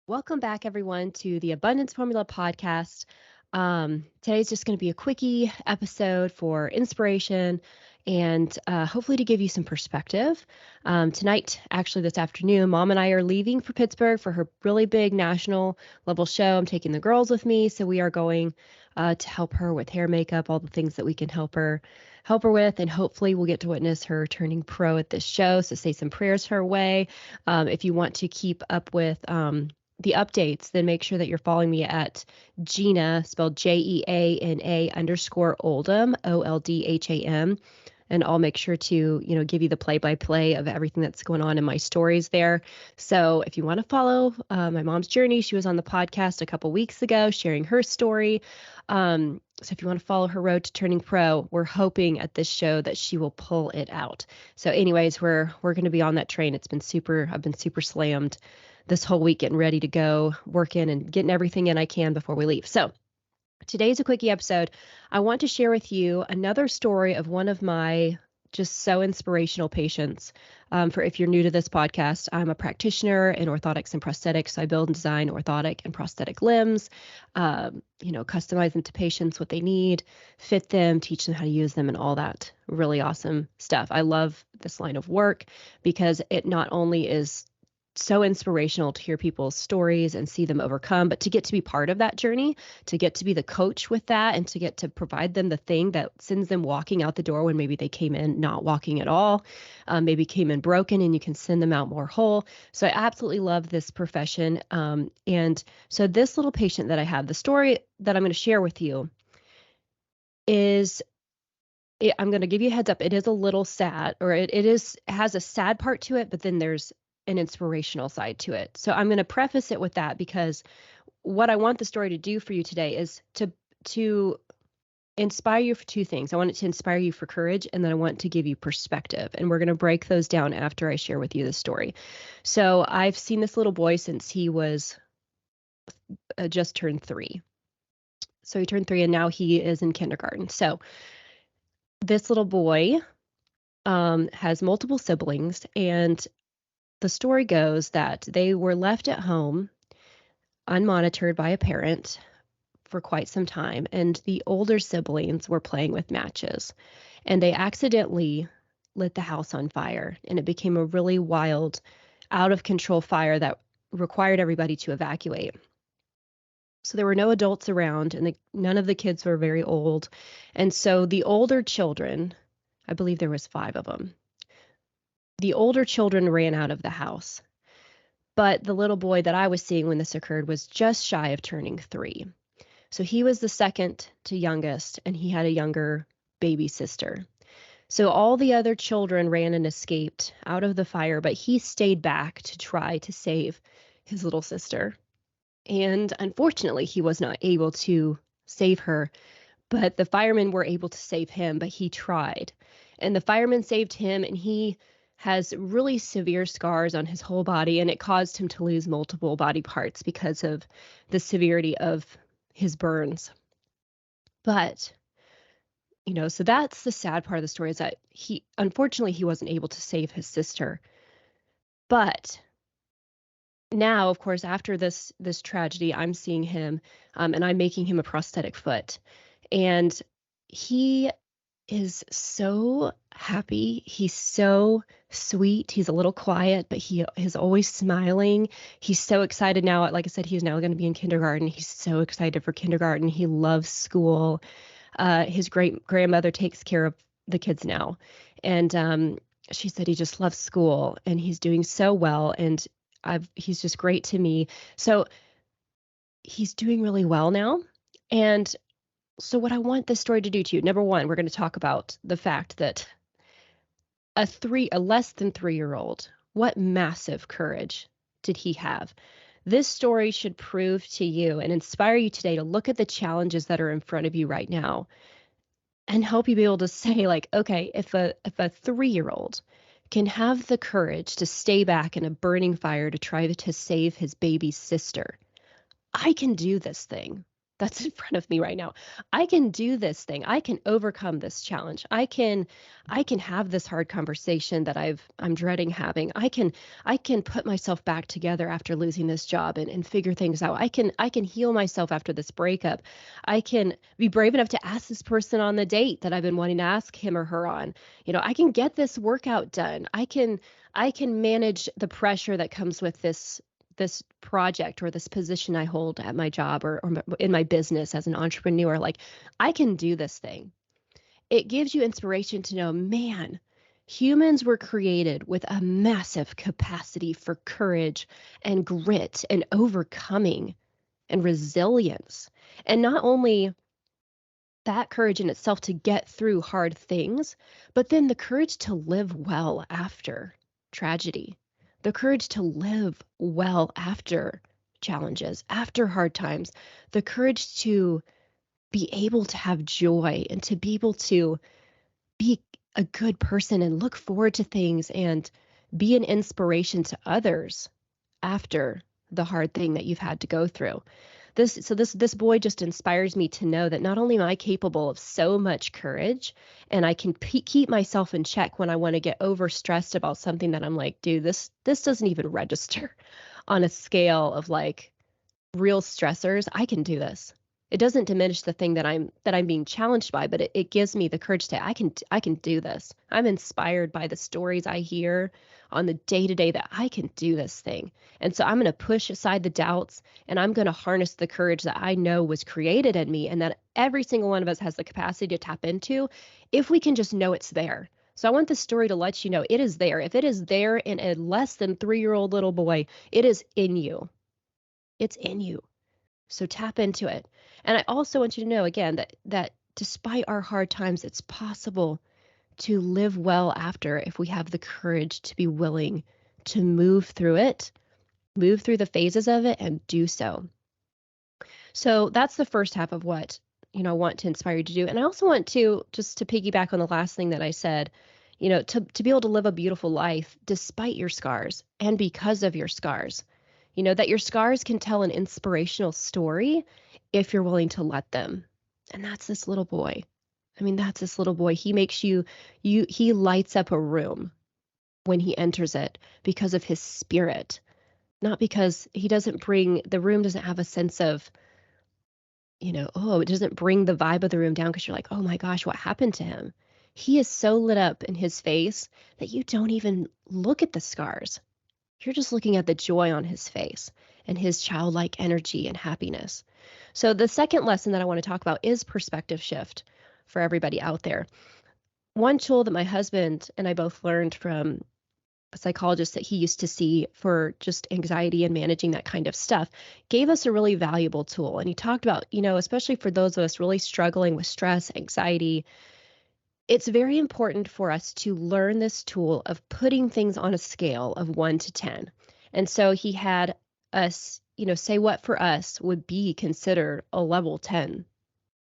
Welcome back, everyone, to the Abundance Formula podcast. Today's just going to be a quickie episode for inspiration and hopefully to give you some perspective. Tonight, actually, this afternoon, Mom and I are leaving for Pittsburgh for her really big national level show. I'm taking the girls with me, so we are going to help her with hair, makeup, all the things that we can help her with, and hopefully we'll get to witness her turning pro at this show. So say some prayers her way. If you want to keep up with the updates, then make sure that you're following me at Jeana, spelled Jeana _ Oldham, Oldham. And I'll make sure to, give you the play-by-play of everything that's going on in my stories there. So if you want to follow my mom's journey, she was on the podcast a couple weeks ago sharing her story. So if you want to follow her road to turning pro, we're hoping at this show that she will pull it out. So anyways, we're going to be on that train. I've been super slammed this whole week getting ready to go, working and getting everything in I can before we leave. So today's a quickie episode. I want to share with you another story of one of my just so inspirational patients. For if you're new to this podcast, I'm a practitioner in orthotics and prosthetics. So I build and design orthotic and prosthetic limbs, customize them to patients what they need, fit them, teach them how to use them, and all that really awesome stuff. I love this line of work because it not only is so inspirational to hear people's stories and see them overcome, but to get to be part of that journey, to get to be the coach with that, and to get to provide them the thing that sends them walking out the door when maybe they came in not walking at all, maybe came in broken, and you can send them out more whole. So I absolutely love this profession. And so this little patient that I have, the story that I'm going to share with you I'm going to give you a heads up. It is a little sad, or it has a sad part to it, but then there's an inspirational side to it. So I'm going to preface it with that because what I want the story to do for you today is to inspire you for two things. I want it to inspire you for courage, and then I want to give you perspective. And we're going to break those down after I share with you the story. So I've seen this little boy since he was just turned 3. So he turned 3 and now he is in kindergarten. So this little boy has multiple siblings, and the story goes that they were left at home unmonitored by a parent for quite some time, and the older siblings were playing with matches, and they accidentally lit the house on fire, and it became a really wild, out of control fire that required everybody to evacuate. So there were no adults around, and none of the kids were very old, and so the older children, I believe there was 5 of them, the older children ran out of the house. But the little boy that I was seeing when this occurred was just shy of turning 3. So he was the second to youngest, and he had a younger baby sister. So all the other children ran and escaped out of the fire, but he stayed back to try to save his little sister. And unfortunately, he was not able to save her, but the firemen were able to save him, but he tried. And the firemen saved him, and he has really severe scars on his whole body, and it caused him to lose multiple body parts because of the severity of his burns. But, so that's the sad part of the story, is that unfortunately, he wasn't able to save his sister. But now, of course, after this tragedy, I'm seeing him, and I'm making him a prosthetic foot. And he is so happy. He's so sweet. He's a little quiet, but he is always smiling. He's so excited now. Like I said, he's now going to be in kindergarten. He's so excited for kindergarten. He loves school. His great grandmother takes care of the kids now. And she said he just loves school, and he's doing so well. And he's just great to me. So he's doing really well now. And so what I want this story to do to you, number one, we're going to talk about the fact that a less than 3-year-old, what massive courage did he have? This story should prove to you and inspire you today to look at the challenges that are in front of you right now and help you be able to say, like, okay, if a 3-year-old can have the courage to stay back in a burning fire to try to save his baby sister, I can do this thing. that's in front of me right now. I can do this thing. I can overcome this challenge. I can have this hard conversation that I'm dreading having. I can put myself back together after losing this job and figure things out. I can heal myself after this breakup. I can be brave enough to ask this person on the date that I've been wanting to ask him or her on. I can get this workout done. I can manage the pressure that comes with this project or this position I hold at my job or in my business as an entrepreneur. Like, I can do this thing. It gives you inspiration to know, man, humans were created with a massive capacity for courage and grit and overcoming and resilience. And not only that courage in itself to get through hard things, but then the courage to live well after tragedy, the courage to live well after challenges, after hard times, the courage to be able to have joy and to be able to be a good person and look forward to things and be an inspiration to others after the hard thing that you've had to go through. This boy just inspires me to know that not only am I capable of so much courage, and I can keep myself in check when I want to get overstressed about something that I'm like, dude, this doesn't even register on a scale of like real stressors. I can do this. It doesn't diminish the thing that I'm being challenged by, but it gives me the courage to I can do this. I'm inspired by the stories I hear on the day to day that I can do this thing. And so I'm going to push aside the doubts and I'm going to harness the courage that I know was created in me and that every single one of us has the capacity to tap into if we can just know it's there. So I want this story to let you know it is there. If it is there in a less than 3-year-old little boy, it is in you. It's in you. So tap into it. And I also want you to know again that despite our hard times, it's possible to live well after if we have the courage to be willing to move through it, move through the phases of it and do so. So that's the first half of what, I want to inspire you to do. And I also want to, just to piggyback on the last thing that I said, to be able to live a beautiful life despite your scars and because of your scars. That your scars can tell an inspirational story if you're willing to let them. And that's this little boy. I mean, that's this little boy. He makes he lights up a room when he enters it because of his spirit, not because the room doesn't have a sense of, it doesn't bring the vibe of the room down because you're like, oh my gosh, what happened to him? He is so lit up in his face that you don't even look at the scars. You're just looking at the joy on his face and his childlike energy and happiness. So the second lesson that I want to talk about is perspective shift for everybody out there. One tool that my husband and I both learned from a psychologist that he used to see for just anxiety and managing that kind of stuff gave us a really valuable tool. And he talked about, especially for those of us really struggling with stress, anxiety, it's very important for us to learn this tool of putting things on a scale of 1 to 10. And so he had us, say what for us would be considered a level 10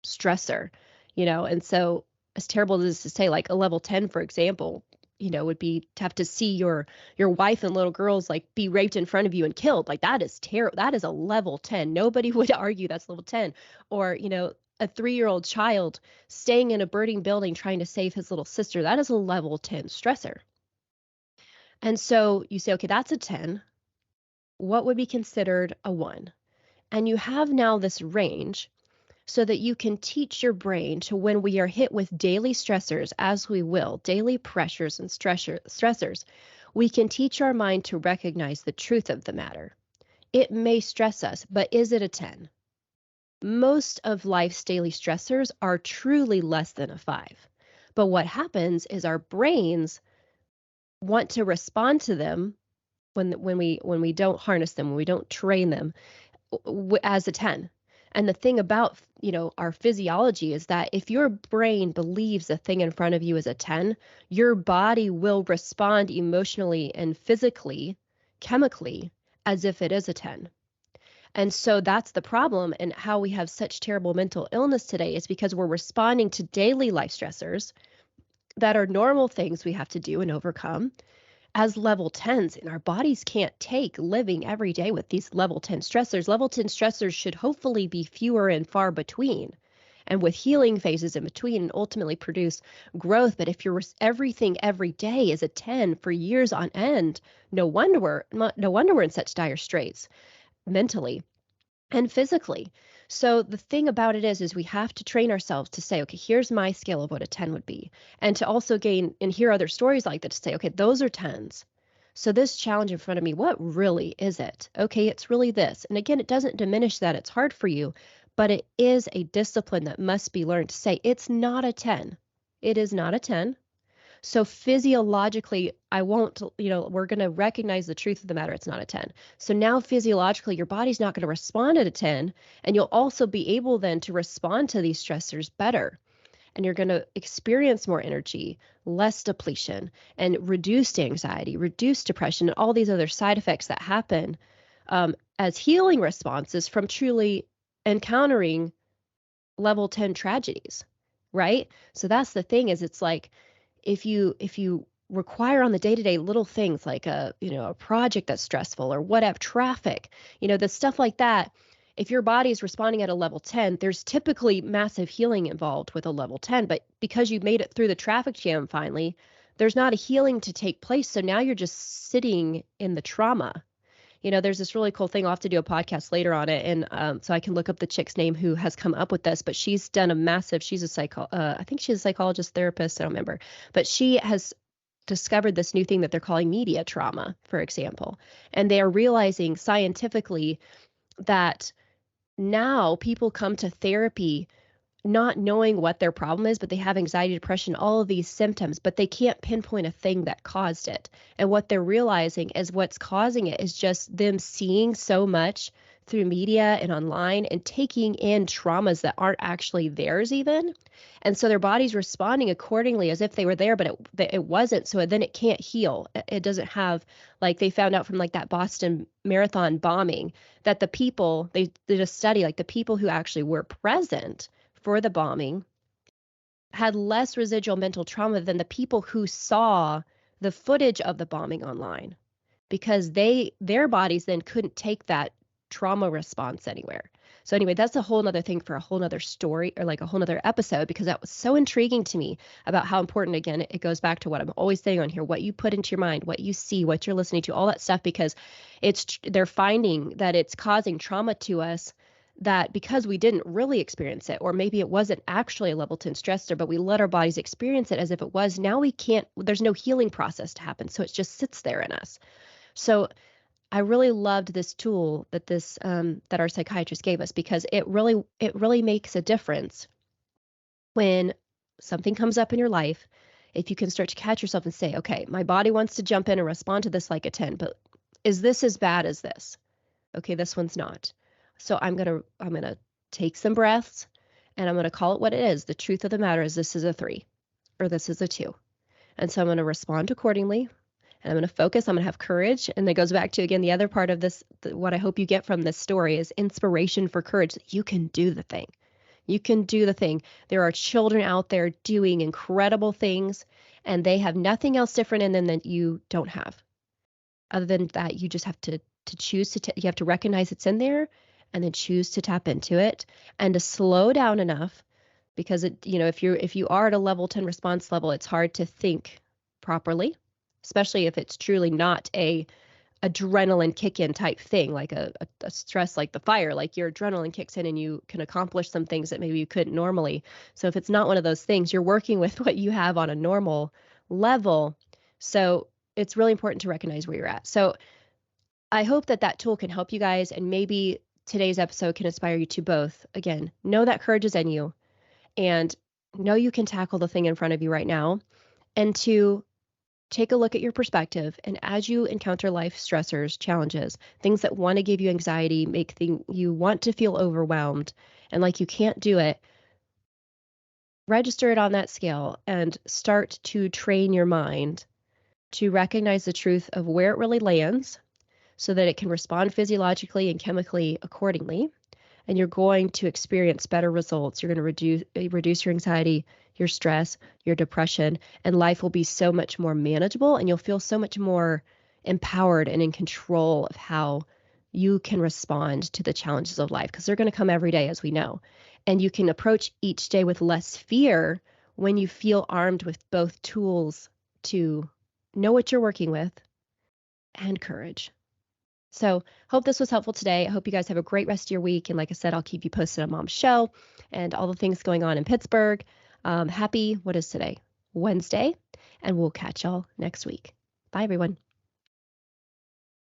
stressor, and so as terrible as it is to say, like a level 10, for example, would be to have to see your wife and little girls like be raped in front of you and killed. Like that is terrible. That is a level 10. Nobody would argue that's level 10. Or, a 3-year-old child staying in a burning building trying to save his little sister. That is a level 10 stressor. And so you say, okay, that's a 10. What would be considered a 1? And you have now this range so that you can teach your brain to, when we are hit with daily stressors, as we will, daily pressures and stressors, we can teach our mind to recognize the truth of the matter. It may stress us, but is it a 10? Most of life's daily stressors are truly less than a 5. But what happens is our brains want to respond to them when we don't harness them, when we don't train them as a 10. And the thing about, our physiology is that if your brain believes the thing in front of you is a 10, your body will respond emotionally and physically, chemically, as if it is a 10. And so that's the problem, and how we have such terrible mental illness today is because we're responding to daily life stressors that are normal things we have to do and overcome. as level 10s, and our bodies can't take living every day with these level 10 stressors. Level 10 stressors should hopefully be fewer and far between, and with healing phases in between, and ultimately produce growth. But if everything every day is a 10 for years on end, no wonder we're in such dire straits mentally and physically. So the thing about it is we have to train ourselves to say, okay, here's my scale of what a 10 would be. And to also gain and hear other stories like that to say, okay, those are 10s. So this challenge in front of me, what really is it? Okay, it's really this. And again, it doesn't diminish that it's hard for you, but it is a discipline that must be learned to say, it's not a 10. It is not a 10. So physiologically, I won't, we're going to recognize the truth of the matter. It's not a 10. So now physiologically, your body's not going to respond at a 10. And you'll also be able then to respond to these stressors better. And you're going to experience more energy, less depletion, and reduced anxiety, reduced depression, and all these other side effects that happen as healing responses from truly encountering level 10 tragedies, right? So that's the thing is it's like, if you require on the day-to-day little things like a project that's stressful or whatever, traffic, the stuff like that, if your body is responding at a level 10, there's typically massive healing involved with a level 10. But because you made it through the traffic jam finally, there's not a healing to take place. So now you're just sitting in the trauma. There's this really cool thing. I'll have to do a podcast later on it, and so I can look up the chick's name who has come up with this. But she's done a massive. She's a I think she's a psychologist, therapist. I don't remember, but she has discovered this new thing that they're calling media trauma, for example, and they are realizing scientifically that now people come to therapy not knowing what their problem is, but they have anxiety, depression, all of these symptoms, but they can't pinpoint a thing that caused it. And what they're realizing is what's causing it is just them seeing so much through media and online and taking in traumas that aren't actually theirs even. And so their body's responding accordingly as if they were there, but it wasn't. So then it can't heal. It doesn't have, like they found out from like that Boston Marathon bombing that the people, they did a study, like the people who actually were present for the bombing had less residual mental trauma than the people who saw the footage of the bombing online, because their bodies then couldn't take that trauma response anywhere. So anyway, that's a whole nother thing for a whole nother story, or like a whole nother episode, because that was so intriguing to me about how important, again, it goes back to what I'm always saying on here, what you put into your mind, what you see, what you're listening to, all that stuff, because they're finding that it's causing trauma to us, that because we didn't really experience it, or maybe it wasn't actually a level 10 stressor, but we let our bodies experience it as if it was, now we can't, there's no healing process to happen. So it just sits there in us. So I really loved this tool that that our psychiatrist gave us, because it really makes a difference when something comes up in your life. If you can start to catch yourself and say, okay, my body wants to jump in and respond to this like a 10, but is this as bad as this? Okay, this one's not. So I'm gonna take some breaths, and I'm gonna call it what it is. The truth of the matter is this is a 3, or this is a 2. And so I'm gonna respond accordingly, and I'm gonna focus. I'm gonna have courage. And that goes back to, again, the other part of this, what I hope you get from this story is inspiration for courage. You can do the thing. You can do the thing. There are children out there doing incredible things, and they have nothing else different in them that you don't have. Other than that, you just have to choose you have to recognize it's in there, and then choose to tap into it, and to slow down enough, because if you are at a level 10 response level, it's hard to think properly, especially if it's truly not a adrenaline kick in type thing, like a stress, like the fire, like your adrenaline kicks in and you can accomplish some things that maybe you couldn't normally. So if it's not one of those things, you're working with what you have on a normal level. So it's really important to recognize where you're at. So I hope that tool can help you guys, and maybe today's episode can inspire you to both, again, know that courage is in you, and know you can tackle the thing in front of you right now, and to take a look at your perspective. And as you encounter life stressors, challenges, things that want to give you anxiety, you want to feel overwhelmed and like you can't do it, register it on that scale and start to train your mind to recognize the truth of where it really lands, so that it can respond physiologically and chemically accordingly. and you're going to experience better results. You're going to reduce your anxiety, your stress, your depression, and life will be so much more manageable, and you'll feel so much more empowered and in control of how you can respond to the challenges of life, because they're going to come every day, as we know. And you can approach each day with less fear when you feel armed with both tools to know what you're working with and courage. So hope this was helpful today. I hope you guys have a great rest of your week. And like I said, I'll keep you posted on Mom's show and all the things going on in Pittsburgh. Happy, what is today? Wednesday. And we'll catch y'all next week. Bye, everyone.